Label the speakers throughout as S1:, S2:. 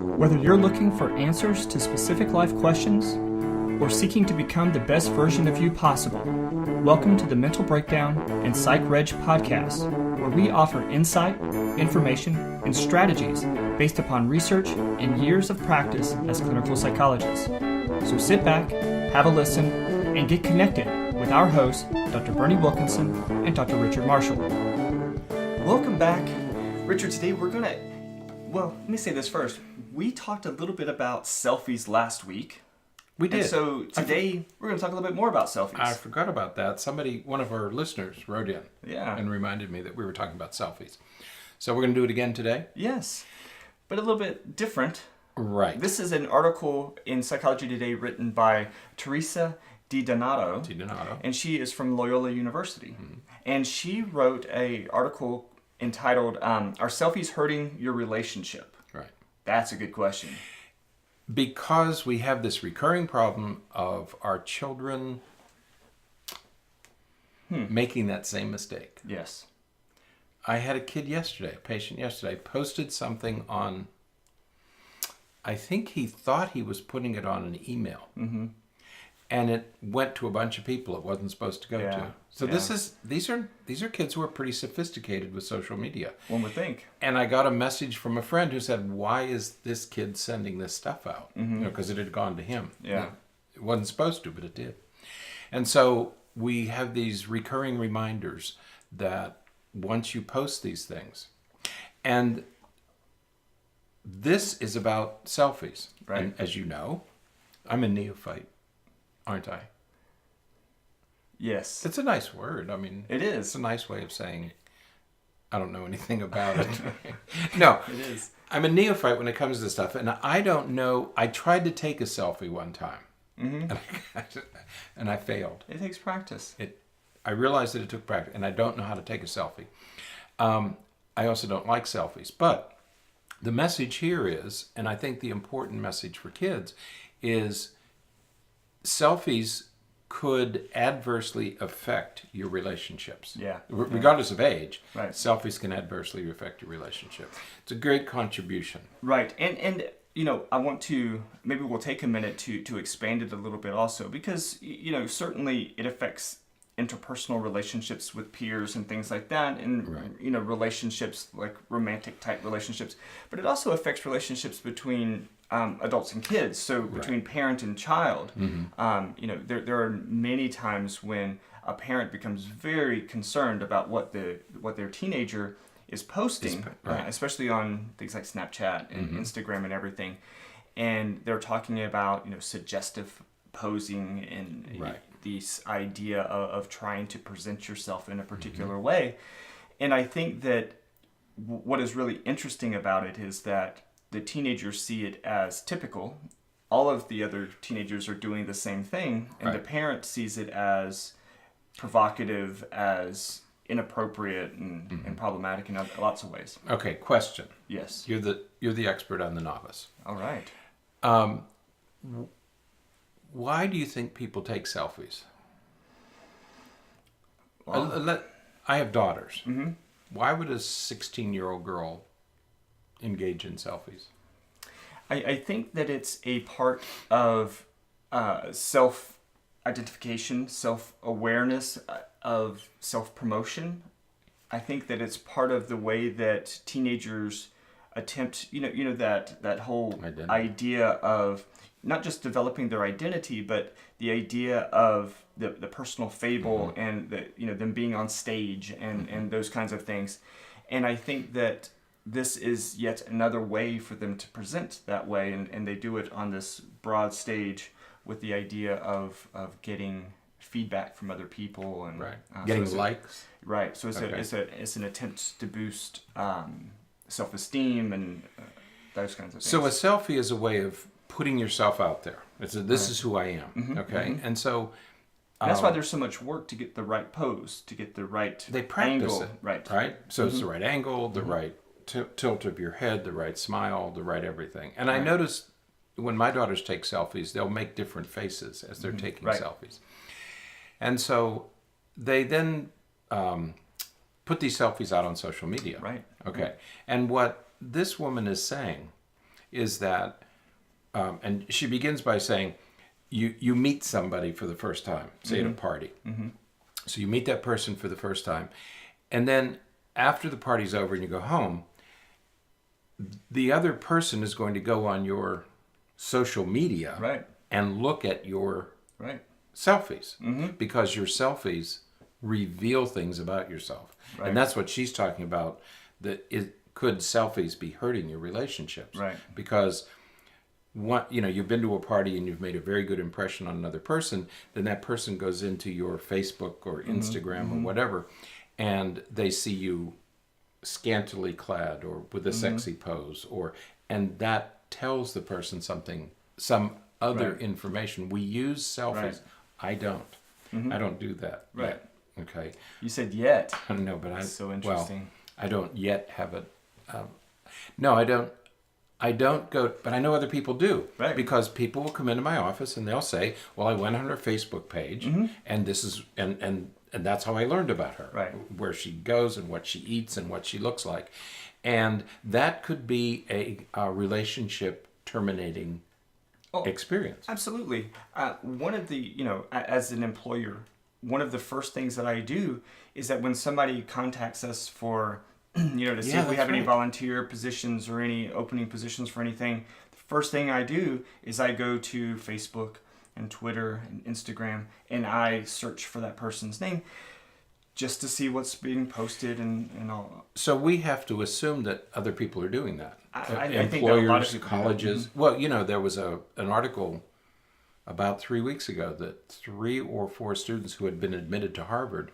S1: Whether you're looking for answers to specific life questions or seeking to become the best version of you possible, welcome to the Mental Breakdown and Psychreg podcast, where we offer insight, information, and strategies based upon research and years of practice as clinical psychologists. So sit back, have a listen, and get connected with our hosts, Dr. Berney Wilkinson and Dr. Richard Marshall. Welcome back. Richard, today we're going to, let me say this first. We talked a little bit about selfies last week.
S2: We did.
S1: And so today we're going to talk a little bit more about selfies.
S2: I forgot about that. One of our listeners wrote in and reminded me that we were talking about selfies. So we're going to do it again today?
S1: Yes, but a little bit different.
S2: Right.
S1: This is an article in Psychology Today written by Teresa Di Donato. And she is from Loyola University. Mm-hmm. And she wrote an article entitled, Are Selfies Hurting Your Relationship?
S2: Right.
S1: That's a good question.
S2: Because we have this recurring problem of our children making that same mistake.
S1: Yes.
S2: I had a patient yesterday, posted something on, I think he thought he was putting it on an email. Mm-hmm. And it went to a bunch of people it wasn't supposed to go to. So these are kids who are pretty sophisticated with social media.
S1: One would think.
S2: And I got a message from a friend who said, "Why is this kid sending this stuff out?"
S1: Mm-hmm.
S2: Because it had gone to him.
S1: Yeah.
S2: It wasn't supposed to, but it did. And so we have these recurring reminders that once you post these things, and this is about selfies.
S1: Right.
S2: And as you know, I'm a neophyte. Aren't I?
S1: Yes.
S2: It's a nice word. I mean,
S1: it is.
S2: It's a nice way of saying I don't know anything about it. No,
S1: it is.
S2: I'm a neophyte when it comes to this stuff, and I don't know. I tried to take a selfie one time, and I failed.
S1: It takes practice.
S2: I realized that it took practice, and I don't know how to take a selfie. I also don't like selfies, but the message here is, and I think the important message for kids is, selfies could adversely affect your relationships.
S1: Yeah.
S2: Regardless of age,
S1: right.
S2: Selfies can adversely affect your relationship. It's a great contribution.
S1: Right. And I want to, maybe we'll take a minute to expand it a little bit also, because, certainly it affects interpersonal relationships with peers and things like that, and,
S2: right.
S1: Relationships like romantic type relationships, but it also affects relationships between adults and kids, so between parent and child. Mm-hmm. There are many times when a parent becomes very concerned about what their teenager is posting, especially on things like Snapchat and Instagram and everything, and they're talking about suggestive posing and this idea of trying to present yourself in a particular way. And I think that what is really interesting about it is that the teenagers see it as typical. All of the other teenagers are doing the same thing, and the parent sees it as provocative, as inappropriate, and problematic in lots of ways.
S2: Okay, question.
S1: Yes.
S2: You're the expert on the novice.
S1: All right.
S2: Why do you think people take selfies?
S1: Well,
S2: I have daughters.
S1: Mm-hmm.
S2: Why would a 16-year-old girl engage in selfies?
S1: I think that it's a part of self-identification, self-awareness, of self-promotion. I think that it's part of the way that teenagers attempt, that whole idea of not just developing their identity, but the idea of the personal fable and them being on stage and those kinds of things. And I think that this is yet another way for them to present that way, and they do it on this broad stage with the idea of getting feedback from other people and
S2: getting likes.
S1: Right. So it's an attempt to boost self-esteem and those kinds of things.
S2: So a selfie is a way of putting yourself out there. This is who I am. Mm-hmm, okay, and so
S1: that's why there's so much work to get the right pose, to get the right
S2: they practice
S1: angle.
S2: It,
S1: right?
S2: So it's the right angle, the right tilt of your head, the right smile, the right everything. And I noticed when my daughters take selfies, they'll make different faces as they're taking selfies. And so they then put these selfies out on social media.
S1: Right.
S2: Okay. And what this woman is saying is that, and she begins by saying, you meet somebody for the first time, say at a party. So you meet that person for the first time, and then after the party's over and you go home, the other person is going to go on your social media and look at your selfies because your selfies reveal things about yourself. And that's what she's talking about, that could selfies be hurting your relationships? Because you've been to a party and you've made a very good impression on another person, then that person goes into your Facebook or Instagram or whatever, and they see you scantily clad or with a sexy pose, and that tells the person some other information. We use selfies. I don't. I don't do that. Yet. Okay.
S1: You said yet.
S2: I don't know, but
S1: That's so interesting.
S2: Well, I don't yet have a. No, I don't. I don't go, but I know other people do. Because people will come into my office and they'll say, "Well, I went on her Facebook page, and this is and that's how I learned about her. Where she goes and what she eats and what she looks like," and that could be a relationship terminating experience.
S1: Absolutely. One of the, as an employer, one of the first things that I do is that when somebody contacts us for, to see if we have any volunteer positions or any opening positions for anything, the first thing I do is I go to Facebook and Twitter and Instagram and I search for that person's name just to see what's being posted and all.
S2: So we have to assume that other people are doing that.
S1: I think that a lot of people
S2: colleges. Well, there was an article about 3 weeks ago that 3 or 4 students who had been admitted to Harvard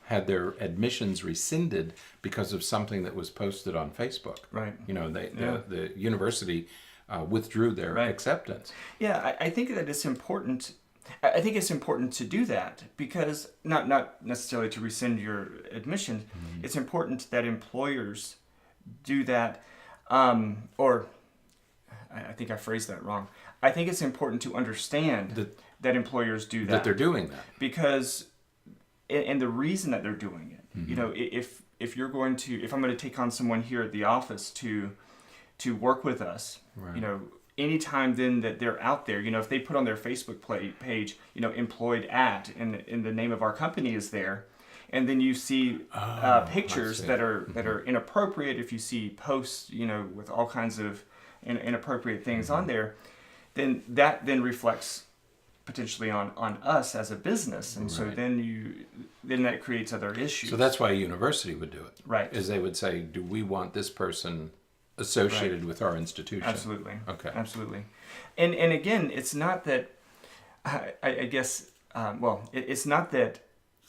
S2: had their admissions rescinded because of something that was posted on Facebook. The university withdrew their acceptance.
S1: Yeah, I think that it's important. I think it's important to do that because not necessarily to rescind your admission. It's important that employers do that, or I think I phrased that wrong. I think it's important to understand that employers do that.
S2: That they're doing that.
S1: Because, and the reason that they're doing it, if I'm going to take on someone here at the office to work with us, anytime then that they're out there, if they put on their Facebook page, employed at, and the name of our company is there, and then you see pictures that are inappropriate, if you see posts, with all kinds of inappropriate things on there, then that then reflects potentially on us as a business, and so then that creates other issues.
S2: So that's why a university would do it,
S1: is
S2: they would say, do we want this person associated with our institution?
S1: Absolutely.
S2: Okay.
S1: Absolutely. And again, it's not that I guess it's not that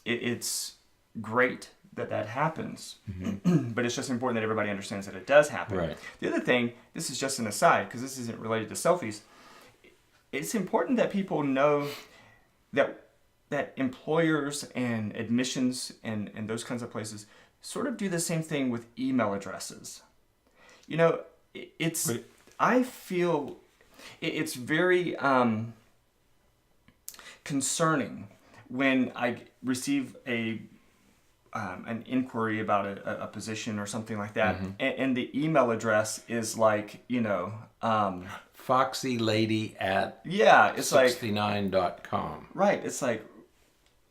S1: it's great that happens, but it's just important that everybody understands that it does happen. The other thing, this is just an aside because this isn't related to selfies. It's important that people know that employers and admissions and those kinds of places sort of do the same thing with email addresses. I feel it's very concerning when I receive an inquiry about a position or something like that, and the email address is like,
S2: Foxy Lady at
S1: it's
S2: 69.com.
S1: Right. It's like,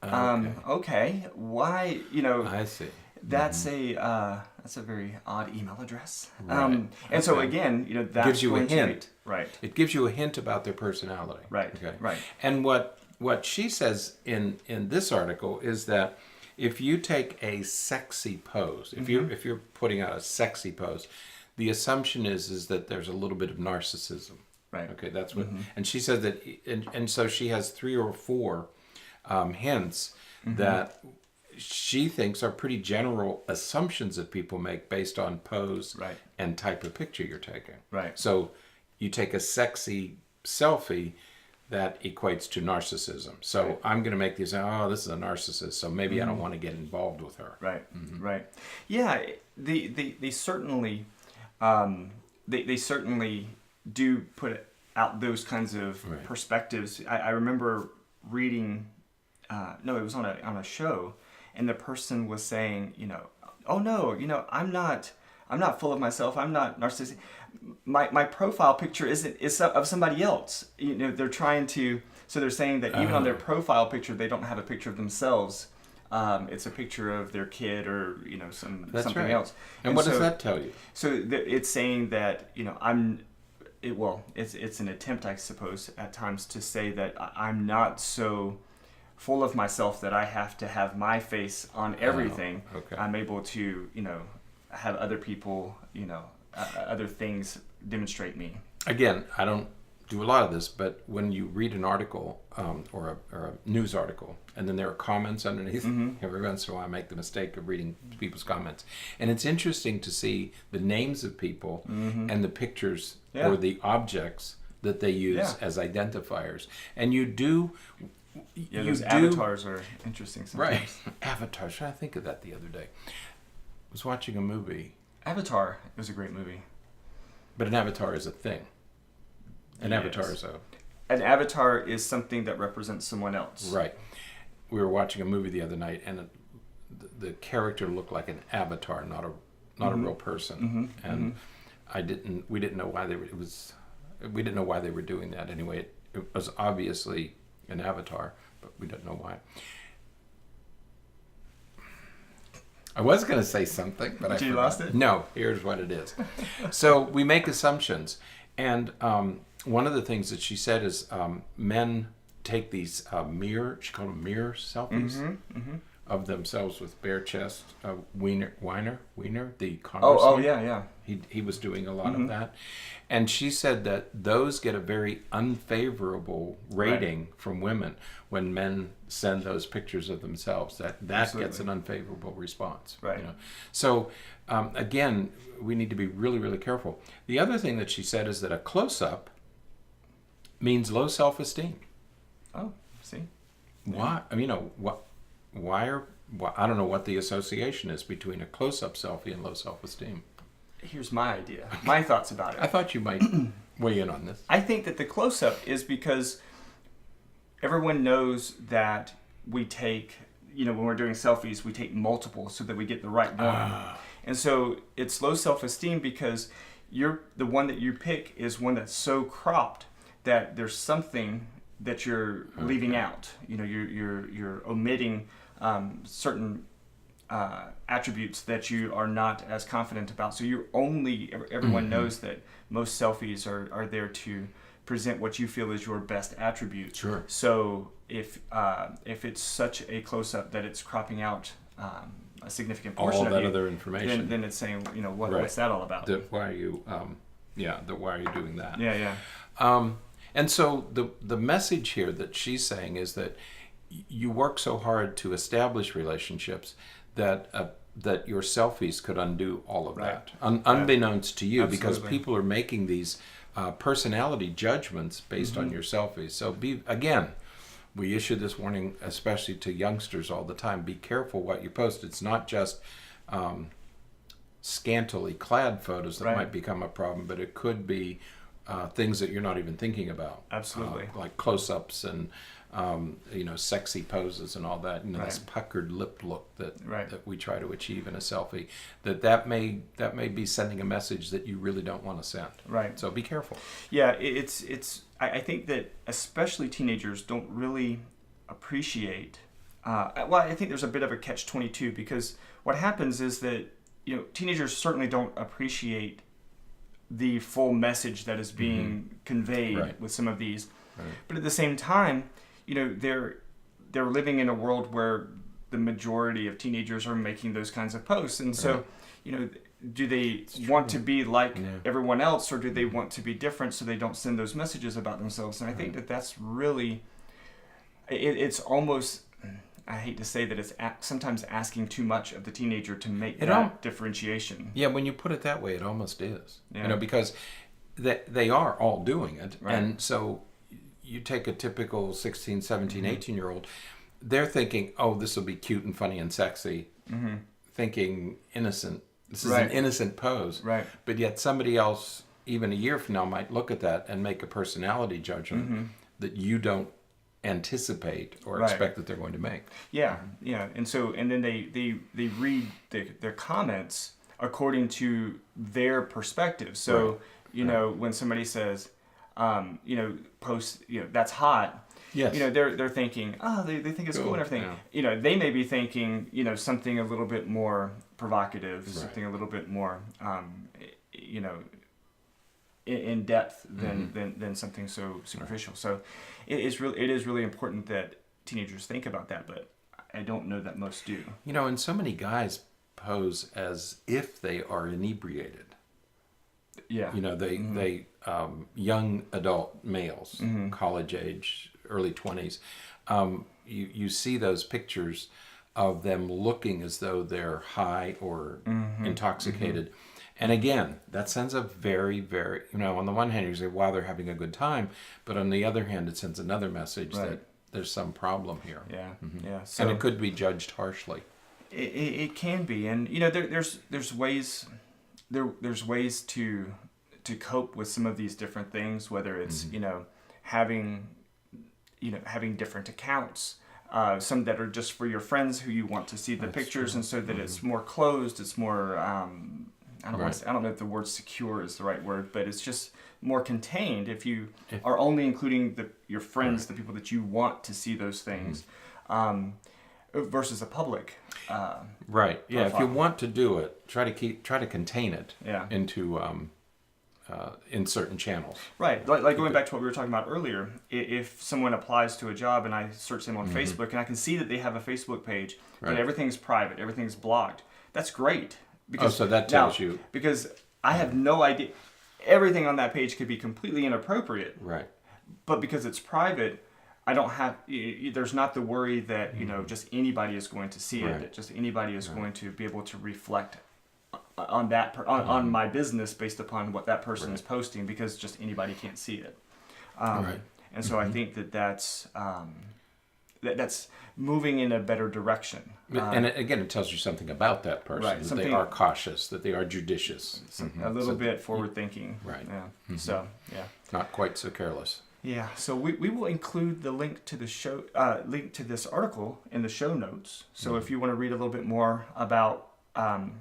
S1: okay, why,
S2: I see.
S1: That's a very odd email address. And so again, that
S2: gives you a hint.
S1: Right.
S2: It gives you a hint about their personality.
S1: Right.
S2: Okay.
S1: Right.
S2: And what she says in this article is that if you take a sexy pose, if you're putting out a sexy pose, the assumption is that there's a little bit of narcissism.
S1: Right.
S2: Okay, that's what. And she says that, and so she has 3 or 4 hints that she thinks are pretty general assumptions that people make based on pose and type of picture you're taking.
S1: Right.
S2: So you take a sexy selfie, that equates to narcissism. So I'm going to make these, this is a narcissist, so maybe I don't want to get involved with her.
S1: Right. Right. Yeah, they certainly they certainly do put out those kinds of perspectives. I remember reading, it was on a show, and the person was saying, oh no, I'm not I'm not full of myself. I'm not narcissistic. My profile picture is of somebody else. You know, they're trying to. So they're saying that even on their profile picture, they don't have a picture of themselves. It's a picture of their kid or, you know, something else.
S2: And what does that tell you?
S1: So it's saying that, you know, it's an attempt, I suppose, at times to say that I'm not so full of myself that I have to have my face on everything.
S2: Oh, okay.
S1: I'm able to, you know, have other people, you know, other things demonstrate me.
S2: Again, I don't do a lot of this, but when you read an article or a news article, and then there are comments underneath, every once in a while I make the mistake of reading people's comments. And it's interesting to see the names of people and the pictures or the objects that they use as identifiers. And you do...
S1: Yeah, those avatars are interesting sometimes.
S2: Right. Avatars. I think of that the other day. I was watching a movie.
S1: Avatar. It was a great movie.
S2: But an avatar is a thing. An avatar is
S1: An avatar is something that represents someone else.
S2: Right. We were watching a movie the other night, and the character looked like an avatar, not a real person. And we didn't know why we didn't know why they were doing that. Anyway, it was obviously an avatar, but we don't know why. I was going to say something, but
S1: you lost it?
S2: No, here's what it is. So we make assumptions, and one of the things that she said is men take these she called them mirror selfies of themselves with bare chest. Wiener, the congressman.
S1: Oh, yeah.
S2: He was doing a lot of that. And she said that those get a very unfavorable rating from women when men send those pictures of themselves. That gets an unfavorable response.
S1: Right.
S2: You know? So, again, we need to be really, really careful. The other thing that she said is that a close-up means low self-esteem.
S1: Oh, see?
S2: Why? I mean, you know, why I don't know what the association is between a close-up selfie and low self-esteem.
S1: Here's my idea. My thoughts about it.
S2: I thought you might weigh in on this.
S1: I think that the close-up is because everyone knows that we take, you know, when we're doing selfies, we take multiple so that we get the right one. And so it's low self-esteem because the one that you pick is one that's so cropped that there's something that you're leaving out. You know, you're omitting certain attributes that you are not as confident about. So everyone knows that most selfies are there to present what you feel is your best attribute.
S2: Sure.
S1: So if it's such a close-up that it's cropping out a significant portion
S2: all
S1: of
S2: that
S1: you,
S2: other information,
S1: then it's saying, you know, what's that all about?
S2: Why are you doing that?
S1: Yeah.
S2: And so the message here that she's saying is that you work so hard to establish relationships that your selfies could undo all of that, unbeknownst to you.
S1: Absolutely.
S2: Because people are making these personality judgments based on your selfies. So we issue this warning, especially to youngsters all the time. Be careful what you post. It's not just scantily clad photos that might become a problem, but it could be things that you're not even thinking about.
S1: Absolutely.
S2: Like close-ups and sexy poses and all that. You know, this puckered lip look that we try to achieve in a selfie. That may be sending a message that you really don't want to send.
S1: Right.
S2: So be careful.
S1: Yeah, I think that especially teenagers don't really appreciate. I think there's a bit of a catch-22 because what happens is that, you know, teenagers certainly don't appreciate the full message that is being conveyed with some of these. Right. But at the same time, you know, they're living in a world where the majority of teenagers are making those kinds of posts. And so, you know, do they want to be like everyone else, or do they want to be different so they don't send those messages about themselves? And I think that's really, it's almost, I hate to say that it's sometimes asking too much of the teenager to make that differentiation.
S2: Yeah, when you put it that way, it almost is. Yeah. You know, because they are all doing it. Right. And so you take a typical 16, 17, 18-year-old, they're thinking, oh, this will be cute and funny and sexy, thinking innocent. This is an innocent pose. Right. But yet somebody else, even a year from now, might look at that and make a personality judgment that you don't anticipate or expect that they're going to make.
S1: Yeah, yeah. And then they read their comments according to their perspective. So, you know, when somebody says, you know, post, you know, that's hot.
S2: Yes.
S1: You know, they're thinking, oh, they think it's cool and everything.
S2: Yeah.
S1: You know, they may be thinking, you know, something a little bit more provocative, something a little bit more, you know, in depth than something so superficial. So it is really important that teenagers think about that, but I don't know that most do.
S2: You know, and so many guys pose as if they are inebriated.
S1: Yeah.
S2: You know, they young adult males, college age, early 20s, you see those pictures of them looking as though they're high or intoxicated. And again, that sends a very, very, you know, on the one hand you say, wow, they're having a good time. But on the other hand, it sends another message that there's some problem here.
S1: Yeah, yeah. So,
S2: and it could be judged harshly.
S1: It can be. And, you know, there's ways to cope with some of these different things, whether it's, you know, having different accounts. Some that are just for your friends who you want to see the pictures, and so that it's more closed, it's more I don't know if the word secure is the right word, but it's just more contained if you are only including your friends, the people that you want to see those things, versus a public.
S2: Right. Yeah.
S1: Profile.
S2: If you want to do it, try to contain it into in certain channels.
S1: Right. Like going back to what we were talking about earlier, if someone applies to a job and I search them on Facebook and I can see that they have a Facebook page, but everything's private, everything's blocked, that's great. Because,
S2: so that tells you.
S1: Because I have no idea. Everything on that page could be completely inappropriate.
S2: Right.
S1: But because it's private, I don't have, there's not the worry that, you know, just anybody is going to see it, that just anybody is going to be able to reflect on that, on my business based upon what that person is posting, because just anybody can't see it. And so I think that's moving in a better direction.
S2: And again, it tells you something about that person, that they are cautious, that they are judicious.
S1: A little bit forward thinking.
S2: Right.
S1: Yeah. So, yeah.
S2: Not quite so careless.
S1: Yeah. So we will include the link to the show, link to this article in the show notes. So if you want to read a little bit more about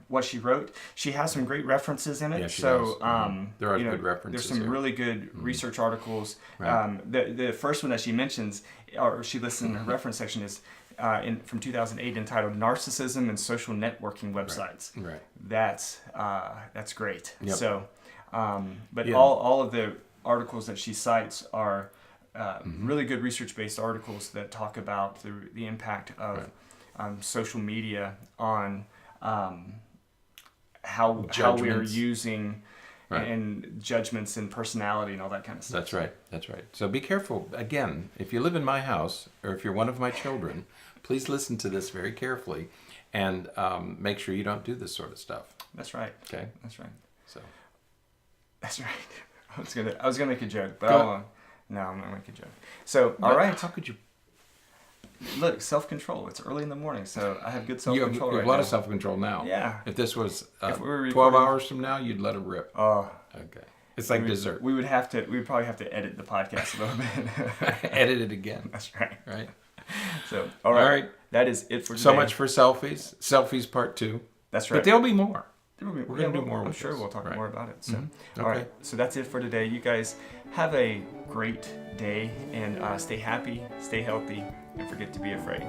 S1: what she wrote, she has some great references in it.
S2: Yeah, she does. There are good references.
S1: There's some really good research articles.
S2: Right.
S1: The first one that she mentions, or she lists in her reference section, is from 2008, entitled "Narcissism and Social Networking Websites."
S2: Right.
S1: That's great.
S2: Yep.
S1: So, but all of the articles that she cites are really good research-based articles that talk about the impact of social media on how we are using and judgments and personality and all that kind of stuff.
S2: That's right. So be careful. Again, if you live in my house or if you're one of my children, please listen to this very carefully and make sure you don't do this sort of stuff.
S1: That's right.
S2: Okay.
S1: That's right.
S2: So.
S1: That's right. I was gonna make a joke, but I'm not gonna make a joke. So all right.
S2: How could you?
S1: Look, self-control. It's early in the morning, so I have good self-control.
S2: You have a lot of self-control now.
S1: Yeah.
S2: If this was
S1: if we were
S2: 12 hours from now, you'd let it rip.
S1: Oh.
S2: Okay. It's like dessert.
S1: We would probably have to edit the podcast a little bit.
S2: Edit it again.
S1: That's right.
S2: Right.
S1: So, all right. That is it for today.
S2: So much for selfies. Selfies part 2.
S1: That's right.
S2: But there'll be more.
S1: We're
S2: going to do more.
S1: I'm sure we'll talk more about it. So,
S2: Okay.
S1: all right. So that's it for today. You guys have a great day and stay happy, stay healthy, and forget to be afraid.